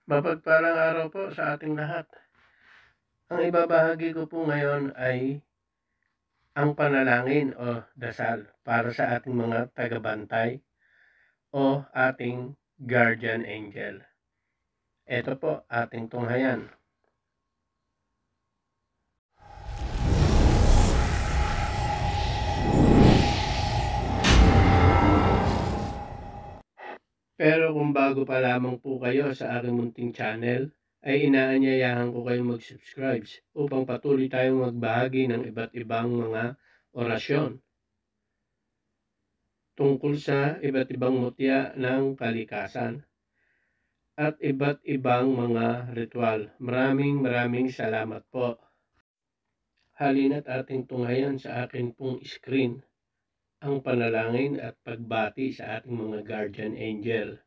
Mapagpalang araw po sa ating lahat. Ang ibabahagi ko po ngayon ay ang panalangin o dasal para sa ating mga tagabantay o ating guardian angel. Ito po ating tunghayan. Pero kung bago pa lamang po kayo sa aking munting channel, ay inaanyayahan ko kayong mag-subscribe upang patuloy tayong magbahagi ng iba't ibang mga orasyon tungkol sa iba't ibang mutya ng kalikasan at iba't ibang mga ritual. Maraming salamat po. Halina't ating tunghayan sa akin pong screen ang panalangin at pagbati sa ating mga guardian angel.